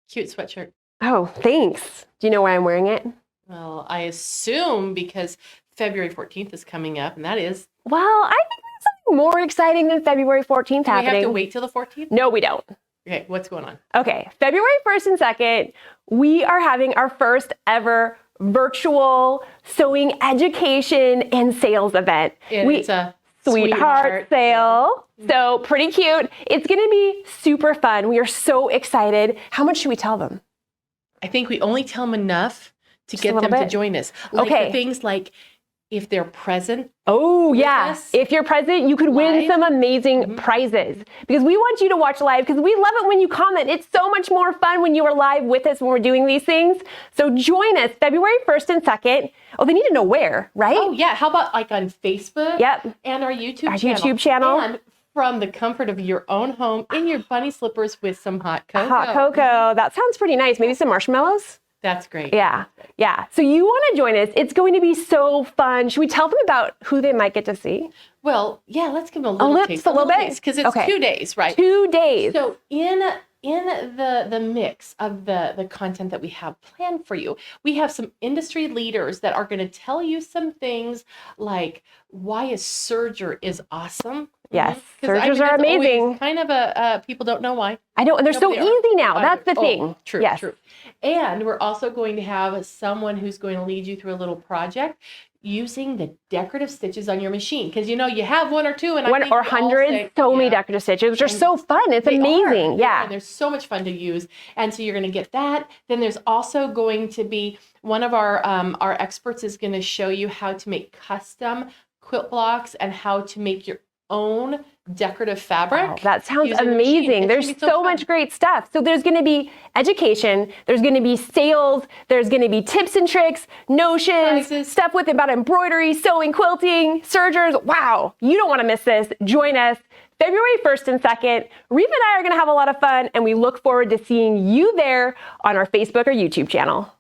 Cute sweatshirt. Oh, thanks. Do you know why I'm wearing it? Well, I assume because February 14th is coming up, and that is... Well, I think there's something more exciting than February 14th happening. Do we have to wait till the 14th? No, we don't. Okay, what's going on? Okay, February 1st and 2nd, we are having our first ever virtual sewing education and sales event. It's a sweetheart sale. So pretty cute. It's going to be super fun. We are so excited. How much should we tell them? I think we only tell them enough to get them to join us. Like okay. The things like if they're present. Oh, yeah. If you're present, you could win some amazing prizes because we want you to watch live because we love it when you comment. It's so much more fun when you are live with us when we're doing these things. So join us February 1st and 2nd. Oh, they need to know where, right? Oh, yeah. How about like on Facebook? Yep. And our YouTube channel. Our YouTube channel. And from the comfort of your own home in your bunny slippers with some hot cocoa. Hot cocoa. That sounds pretty nice. Maybe some marshmallows? That's great. Yeah. Yeah. So you want to join us. It's going to be so fun. Should we tell them about who they might get to see? Well, yeah, let's give them a little taste. A little bit? Because it's 2 days, right? 2 days. So in the mix of the content that we have planned for you, we have some industry leaders that are going to tell you some things like why a serger is awesome. Yes, sergers are amazing. Kind of people don't know why. I know, and they're so easy now. That's the thing. True, yes. True. And we're also going to have someone who's going to lead you through a little project using the decorative stitches on your machine. Because you have one or two, and or hundreds, many decorative stitches, which are so fun. It's amazing. Yeah. And they're so much fun to use. And so you're going to get that. Then there's also going to be one of our experts is going to show you how to make custom quilt blocks and how to make your own decorative fabric. Wow, that sounds amazing. There's so much great stuff. So there's going to be education, there's going to be sales, there's going to be tips and tricks, notions, stuff about embroidery, sewing, quilting, sergers. Wow, you don't want to miss this. Join us February 1st and 2nd. Reeve and I are going to have a lot of fun, and we look forward to seeing you there on our Facebook or YouTube channel.